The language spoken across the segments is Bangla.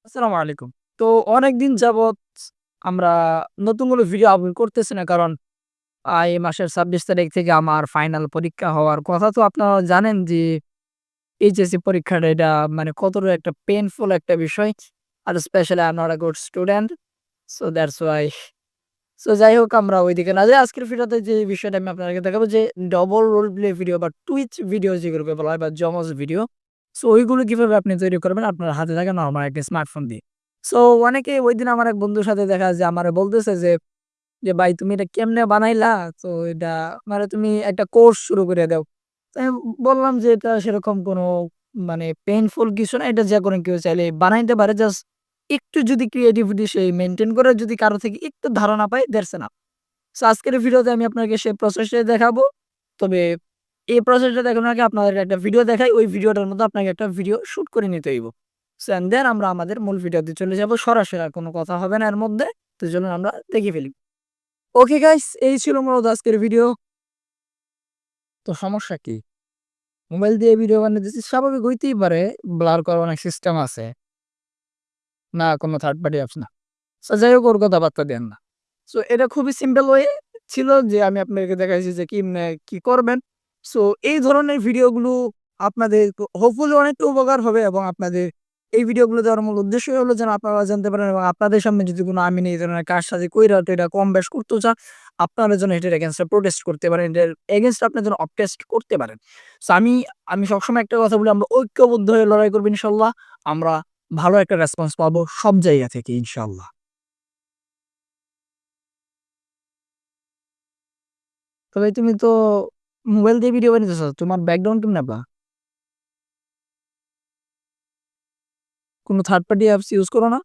আসসালামু আলাইকুম। তো অনেকদিন যাবৎ আমরা নতুন কোনো ভিডিও আপলোড করতেছি না। কারণ এই মাসের ২৬ তারিখ থেকে আমার ফাইনাল পরীক্ষা হওয়ার কথা। তো আপনারা জানেন যে এইচএসসি পরীক্ষাটা এটা মানে কতটা একটা পেইনফুল একটা বিষয়। আর specially I am not a good student. So that's why. So যাই হোক আমরা ওইদিকে না যাই। আজকের ভিডিওতে যে বিষয়টা আমি আপনাদেরকে দেখাবো যে ডবল রোল প্লে ভিডিও বা টুইচ ভিডিও যেগুলোকে বলা হয় বা জমজ ভিডিও। সো ওইগুলো কিভাবে আপনি তৈরি করবেন আপনার হাতে থাকা নরমাল একটা স্মার্টফোন দিয়ে। সো অনেকে ঐদিন আমার এক বন্ধুর সাথে দেখা যে আমারে বলতেছে যে ভাই তুমি এটা কেমনে বানাইলা? তো এটা মানে তুমি একটা কোর্স শুরু করে দাও। তো আমি বললাম যে এটা সেরকম কোনো মানে পেইনফুল কিছু না। এটা যেকোনো কেউ চাইলে বানাইতে পারে। জাস্ট একটু যদি ক্রিয়েটিভিটি সে মেইনটেইন করে যদি কারো থেকে একটু ধারণা পায় দ্যাটস এনাফ। সো আজকের ভিডিওতে আমি আপনাকে সেই প্রসেসটাই দেখাবো। তবে এই প্রসেসটা দেখানোর আগে আপনাদের একটা ভিডিও দেখাই। ওই ভিডিওটার মধ্যে আপনাকে একটা ভিডিও শুট করে নিতে হইব। সো অ্যান্ড দেন আমরা আমাদের মূল ভিডিওতে চলে যাব। সরাসরি আর কোনো কথা হবে না এর মধ্যে। তো চলুন আমরা দেখে ফেলি। ওকে গাইস এই ছিল মূলত আজকের ভিডিও। তো সমস্যা কি? মোবাইল দিয়ে ভিডিও বানাইতেছি স্বাভাবিক হইতেই পারে। ব্লার করার অনেক সিস্টেম আছে। না কোনো থার্ড পার্টি অ্যাপস না। সো যাই হোক ওর কথা বার্তা দেন না। সো এটা খুবই সিম্পল ওয়ে ছিল যে আমি আপনাদেরকে দেখাইছি যে কিমনে কি করবেন। সো এই ধরনের ভিডিওগুলো আপনাদের হোপফুলি অনেকটা উপকার হবে এবং আপনাদের এই ভিডিওগুলো দেওয়ার মূল উদ্দেশ্যই হলো যেন আপনারা জানতে পারেন এবং আপনাদের সামনে যদি কোনো আমিন এই ধরনের কারসাজি কইরা এটা কম বেশ করতে চান, আপনারা যেন এটার এগেইনস্ট এ প্রোটেস্ট করতে পারেন। এটার এগেইনস্ট এ আপনারা যেন অবটেস্ট করতে পারেন। সো আমি সবসময় একটা কথা বলি আমরা ঐক্যবদ্ধ হয়ে লড়াই করব ইনশাআল্লাহ। আমরা ভালো একটা রেসপন্স পাবো সব জায়গা থেকে ইনশাআল্লাহ। তবে তুমি তো মোবাইল দিয়ে ভিডিও বানাইতেছো। তোমার ব্যাকগ্রাউন্ড কেমনে আপা? কোন থার্ড পার্টি অ্যাপস ইউজ করো না?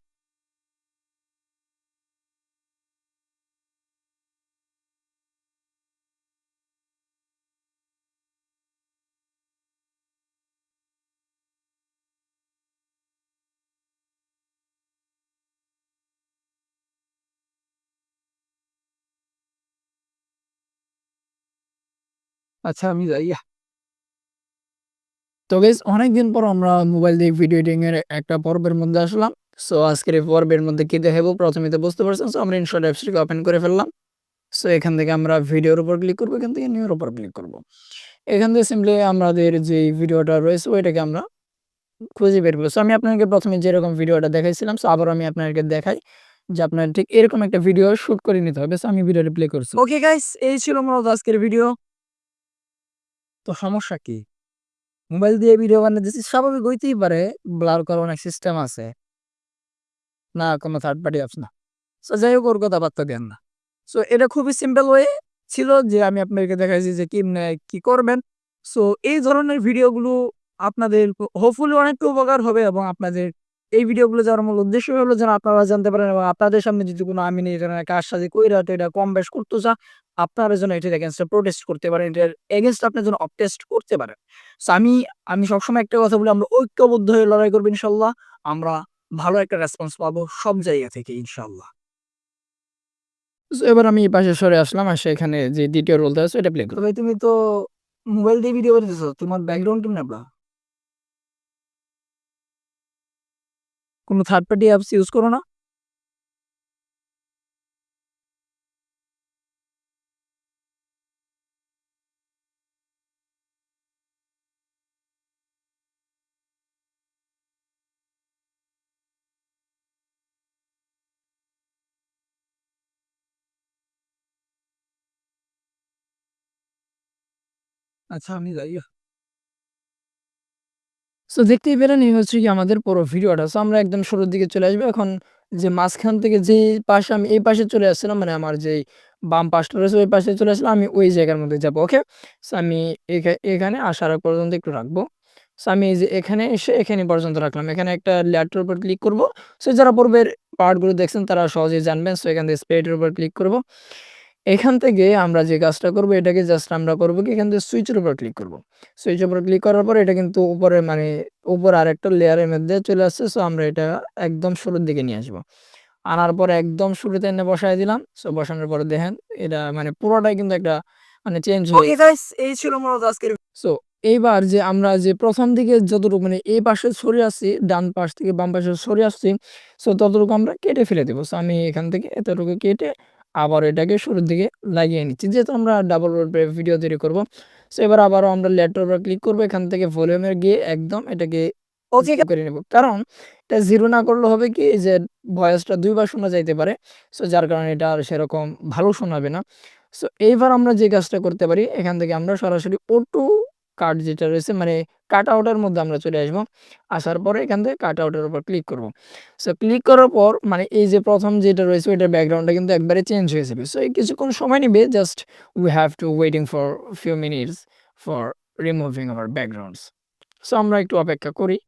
আচ্ছা আমি যাইয়া। তো গাইস অনেকদিন পর আমরা মোবাইল দিয়ে ভিডিও এডিটিং এর একটা পর্বের মধ্যে আসলাম। সো আজকের এই পর্বের মধ্যে কি দেখাবো প্রথমেই তো বুঝতে পারছেন। সো আমরা ইনশর্ট অ্যাপসটিকে ওপেন করে ফেললাম। সো এখান থেকে আমরা ভিডিওর উপর ক্লিক করব। এখান থেকে নিউ এর উপর ক্লিক করব। এখান থেকে সিম্পলি আমাদের যে ভিডিওটা রয়েছে ওইটাকে আমরা খুঁজে বের করব। সো আমি আপনাকে প্রথমে যেরকম ভিডিওটা দেখাইছিলাম সো আবারও আমি আপনাদেরকে দেখাই যে আপনার ঠিক এরকম একটা ভিডিও শুট করে নিতে হবে। সো আমি ভিডিওটা প্লে করছি। ওকে গাইস এই ছিল মূলত আজকের ভিডিও। তো সমস্যা কি? মোবাইল দিয়ে ভিডিও বানাইতেছি স্বাভাবিক হইতেই পারে। ব্লার করার অনেক সিস্টেম আছে। না কোনো থার্ড পার্টি অ্যাপস না। সো যাই হোক ওর কথা বার্তা দেন না। সো এটা খুবই সিম্পল ওয়ে ছিল যে আমি আপনাদেরকে দেখাইছি যে কিমনে কি করবেন। সো এই ধরনের ভিডিওগুলো আপনাদের হোপফুলি অনেকটা উপকার হবে এবং আপনাদের এই ভিডিওগুলো যাওয়ার মূল উদ্দেশ্য হলো যেন আপনারা জানতে পারেন এবং আপনাদের সামনে যদি কোনো আমিন এই ধরনের কারসাজি কইরা এটা কম বেশ করতে চান, আপনারা যেন এটার এগেইনস্ট এ প্রোটেস্ট করতে পারেন। এটার এগেইনস্ট আপনার জন্য অবটেস্ট করতে পারেন। সো আমি সবসময় একটা কথা বলি আমরা ঐক্যবদ্ধ হয়ে লড়াই করব ইনশাআল্লাহ। আমরা ভালো একটা রেসপন্স পাবো সব জায়গা থেকে ইনশাআল্লাহ। সো এবার আমি এই পাশে সরে আসলাম। এসে এখানে যে ২য় রোলটা আছে এটা প্লে করব। ভাই তুমি তো মোবাইল দিয়ে ভিডিও বানাইতেছো। তোমার ব্যাকগ্রাউন্ড কেমনে আপা? কোন থার্ড পার্টি অ্যাপস ইউজ করো না? আচ্ছা আমি যাই। সো দেখতেই পেলেন এই হচ্ছে গিয়ে আমাদের পুরো ভিডিওটা। সো আমরা একদম শুরুর দিকে চলে আসবো। এখন যে মাঝখান থেকে যে পাশে আমি এই পাশে চলে আসছিলাম মানে আমার যেই বাম পাশটা রয়েছে ওই পাশে চলে আসলাম। আমি ওই জায়গার মধ্যে যাবো। ওকে? সো আমি এখানে আসার আগ পর্যন্ত একটু রাখবো। সো আমি এই যে এখানে এসে এখানে পর্যন্ত রাখলাম। এখানে একটা লেয়ারটার উপর ক্লিক করব। সো যারা পূর্বের পার্টগুলো দেখছেন তারা সহজেই জানবেন। সো এখান থেকে স্প্রেড এর উপর ক্লিক করব। এখান থেকে আমরা যে কাজটা করব এটাকে জাস্ট আমরা করব কি এখান থেকে সুইচের উপর ক্লিক করব। সুইচের উপর ক্লিক করার পর এটা কিন্তু উপরে মানে উপর আরেকটা লেয়ারের মধ্যে চলে আসছে। সো আমরা এটা একদম শুরুর দিকে নিয়ে আসবো। আনার পর একদম শুরুতে এনে বসায় দিলাম। সো বসানোর পরে দেখেন এটা মানে পুরোটাই কিন্তু একটা মানে চেঞ্জ হয়ে ওকে গাইস এই ছিল মূলত আজকের সো এইবার যে আমরা যে ১ম দিকে যতটুকু মানে এই পাশে সরে আসছি, ডান পাশ থেকে বাম পাশে সরে আসছি, সো ততটুকু আমরা কেটে ফেলে দিব। সো আমি এখান থেকে এতটুকু কেটে আবার এটাকে শুরুর দিকে লাগিয়ে নিচ্ছি। যেহেতু আমরা ডাবল রোল প্লে ভিডিও তৈরি করব। সো এবার আবারও আমরা লেয়ারটার উপর ক্লিক করব। এখান থেকে ভলিউমে গিয়ে একদম এটাকে ওকে করে নেব। কারণ এটা 0 না করলে হবে কি যে ভয়েসটা ২ বার শোনা যাইতে পারে। সো যার কারণে এটা আর সেরকম ভালো শোনাবে না। সো এইবার আমরা যে কাজটা করতে পারি, এখান থেকে আমরা সরাসরি অটো কাট যেটা রয়েছে মানে কাট আউটের মধ্যে আমরা চলে আসবো। আসার পরে এখান থেকে কাট আউটের উপর ক্লিক করব। সো ক্লিক করার পর মানে এই যে ১ম যেটা রয়েছে ওইটার ব্যাকগ্রাউন্ডটা কিন্তু একবারে চেঞ্জ হয়ে যাবে। সো এই কিছুক্ষণ সময় নিবে, just we have to waiting for few minutes for removing our backgrounds. So আমরা একটু অপেক্ষা করি।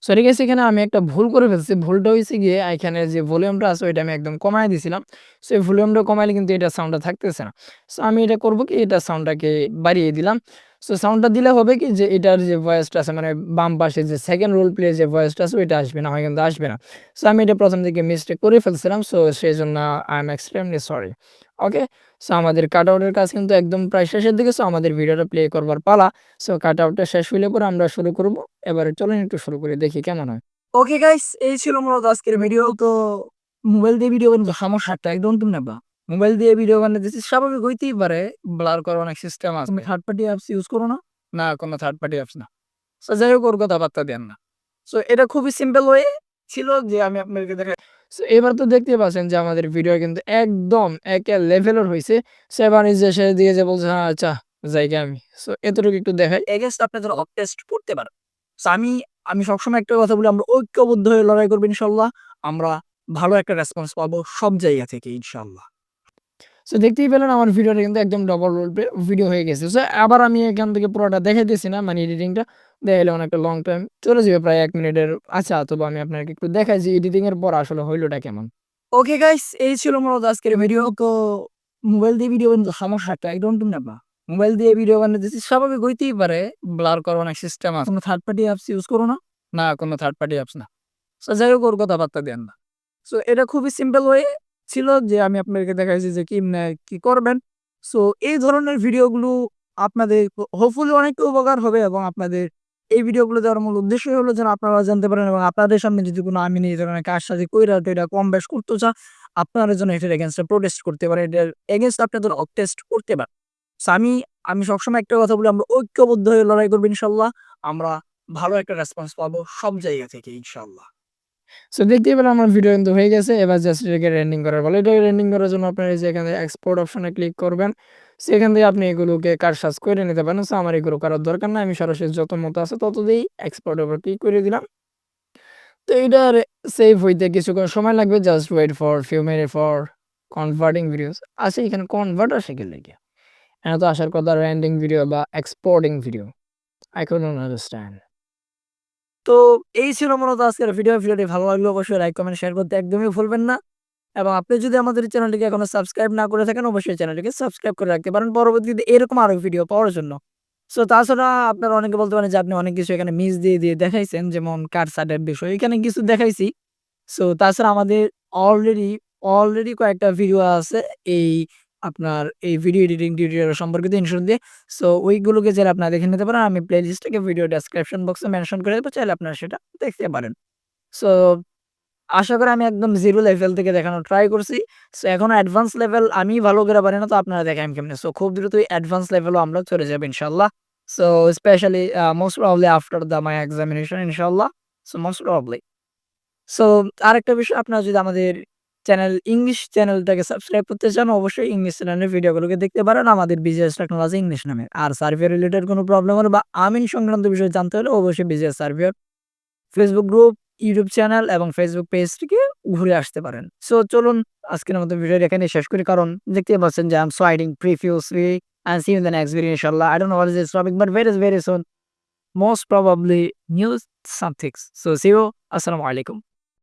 সরি গাইস, এখানে আমি একটা ভুল করে ফেলছি। ভুলটা হইছে গিয়ে এখানে যে ভলিউমটা আছে ওইটা আমি একদম কমায় দিছিলাম। সো এই ভলিউমটা কমাইলে কিন্তু এটার সাউন্ডটা থাকতেছে না। সো আমি এটা করব কি এটার সাউন্ডটাকে বাড়িয়ে দিলাম। সো সাউন্ডটা দিলে হবে কি যে এটার যে ভয়েসটা আছে মানে বাম পাশে যে সেকেন্ড রোল প্লে যে ভয়েসটা আছে ওইটা আসবে না, হয় কিন্তু আসবে না। সো আমি এটা ১ম দিকে মিস্টেক করে ফেলছিলাম। সো সেজন্য I am extremely sorry. Okay? So আমাদের কাট আউটের কাজ কিন্তু একদম প্রায় শেষের দিকে। সো আমাদের ভিডিওটা প্লে করবার পালা। সো কাট আউটটা শেষ হইলে পরে আমরা শুরু করব। এবারে চলেন একটু শুরু করে দেখি কেমন হয়। ওকে গাইস, এই ছিল মূলত আজকের ভিডিও। তো মোবাইল দিয়ে ভিডিও বানাতে সমস্যাটা একদম তুমি নেবা। মোবাইল দিয়ে ভিডিও বানাইতেছি স্বাভাবিক হইতেই পারে। ব্লার করার অনেক সিস্টেম আছে। তুমি থার্ড পার্টি অ্যাপস ইউজ করো না? না, কোনো থার্ড পার্টি অ্যাপস না। সো যাই হোক ওর কথা বার্তা দেন না। সো এটা খুবই সিম্পল ওয়ে ছিল যে আমি আপনাদেরকে দেখাই। সো এবার তো দেখতেই পাচ্ছেন যে আমাদের ভিডিও কিন্তু একদম একে লেভেলের হইছে। সো এবার নিজে সে দিয়ে যে বলছে হ্যাঁ, আচ্ছা যাইগা আমি। সো এতটুকু একটু দেখাই। এগেইনস্ট আপনাদের অফ টেস্ট করতে পারেন। সো আমি সবসময় একটা কথা বলি, আমরা ঐক্যবদ্ধ হয়ে লড়াই করব ইনশাআল্লাহ। আমরা ভালো একটা রেসপন্স পাবো সব জায়গা থেকে ইনশাআল্লাহ। সো দেখতেই পেলেন আমার ভিডিওটা কিন্তু একদম ডবল রোল প্লে ভিডিও হয়ে গেছে। সো আবার আমি এখান থেকে পুরোটা দেখাইতেছি না, মানে এডিটিংটা দেখাইলে অনেকটা লং টাইম চলে যাবে, প্রায় ১ মিনিটের। আচ্ছা, তবে আমি আপনাকে একটু দেখাই যে এডিটিং এর পর আসলে হইলোটা কেমন। ওকে গাইস, এই ছিল মূলত আজকের ভিডিও। তো মোবাইল দিয়ে ভিডিও বানাতে সমস্যাটা একদম তুমি নেবা। মোবাইল দিয়ে ভিডিও বানাইতেছি স্বাভাবিক হইতেই পারে। ব্লার করার অনেক সিস্টেম আছে। কোনো থার্ড পার্টি অ্যাপস ইউজ করো না? না, কোনো থার্ড পার্টি অ্যাপস না। সো যাই হোক ওর কথা বার্তা দেন না। সো এটা খুবই সিম্পল ওয়ে ছিল যে আমি আপনাদেরকে দেখাইছি যে কেমনে কি করবেন। সো এই ধরনের ভিডিওগুলো আপনাদের হোপফুলি অনেকটা উপকার হবে এবং আপনাদের এই ভিডিওগুলো দেওয়ার মূল উদ্দেশ্যই হলো যেন আপনারা জানতে পারেন এবং আপনাদের সামনে যদি কোনো আমিন এই ধরনের কারসাজি কইরা-টইরা কম বেশ করতে আপনারা যেন এটার এগেইনস্ট এ প্রোটেস্ট করতে পারেন। এটার এগেইনস্ট আপনাদের টেস্ট করতে পারেন। সো আমি সবসময় একটা কথা বলি, আমরা ঐক্যবদ্ধ হয়ে লড়াই করব ইনশাআল্লাহ। আমরা ভালো একটা রেসপন্স পাবো সব জায়গা থেকে ইনশাআল্লাহ। সো দেখতেই পেলেন আমার ভিডিও কিন্তু হয়ে গেছে। এবার জাস্ট এটাকে রেন্ডিং করার পালা। এটাকে রেন্ডিং করার জন্য আপনারা এই যে এখানে এক্সপোর্ট অপশনে ক্লিক করবেন। সেখান থেকে আপনি এগুলোকে কারসাজ করে নিতে পারেন। সো আমার এগুলো করার দরকার নাই। আমি সরাসরি যত মতো আছে তত দিয়েই এক্সপোর্ট এর উপর ক্লিক করে দিলাম। তো এইটার সেভ হইতে কিছুক্ষণ সময় লাগবে। Just wait for few minute for converting videos. আচ্ছা, এখানে কনভার্ট আসে কি লাইগা? এখানে তো আসার কথা রেন্ডিং ভিডিও বা exporting video. I couldn't understand. তো এই ছিল মূলত আজকের ভিডিও। ভিডিওটি ভালো লাগলে অবশ্যই লাইক, কমেন্ট, শেয়ার করতে একদমই ভুলবেন না। এবং আপনি যদি আমাদের চ্যানেলটিকে এখনো সাবস্ক্রাইব না করে থাকেন অবশ্যই চ্যানেলটিকে সাবস্ক্রাইব করে রাখতে পারেন পরবর্তীতে এরকম আরো ভিডিও পাওয়ার জন্য। সো তাছাড়া আপনারা অনেকে বলতে পারেন যে আপনি অনেক কিছু এখানে মিস দিয়ে দেখাইছেন, যেমন কাটছাঁটের বিষয় এখানে কিছু দেখাইছি। সো তাছাড়া আমাদের অলরেডি অলরেডি কয়েকটা ভিডিও আছে এই আপনার এই ভিডিও এডিটিং টিউটোরিয়াল সম্পর্কিত ইনশর্ট দিয়ে। সো ওইগুলোকে চাইলে আপনারা দেখে নিতে পারেন। আমি প্লেলিস্টটাকে ভিডিও ডেসক্রিপশন বক্সে মেনশন করে দেবো। চাইলে আপনারা সেটা দেখতে পারেন। সো আশা করি আমি একদম 0 লেভেল থেকে দেখানোর ট্রাই করছি। সো এখনো অ্যাডভান্স লেভেল আমি ভালো করে পারি না। তো আপনারা দেখেন কেমনে। সো খুব দ্রুতই অ্যাডভান্স লেভেলও আমরা চলে যাবো ইনশাআল্লাহ। So specially most probably after my examination ইনশাআল্লাহ। So most probably. সো আরেকটা বিষয়, আপনারা যদি আমাদের ইংলিশ চ্যানেলটাকে সাবস্ক্রাইব করতে চান অবশ্যই ইংলিশ চ্যানেলের ভিডিওগুলোকে দেখতে পারেন আমাদের বিজনেস টেকনোলজি ইংলিশ নামে। আর সার্ভে রিলেটেড কোনো প্রবলেম হলে বা আমিন সংক্রান্ত বিষয়ে জানতে হলে অবশ্যই বিজনেস সার্ভের ফেসবুক গ্রুপ, ইউটিউব চ্যানেল এবং ফেসবুক পেজটিকে ঘুরে আসতে পারেন। সো চলুন আজকের মতো ভিডিওটা এখানেই শেষ করি। কারণ দেখতেই পাচ্ছেন যে I am so hiding previously and see you in the next video inshallah. I don't know what is this topic but very soon most probably new some things. So see you. Assalamu alaikum.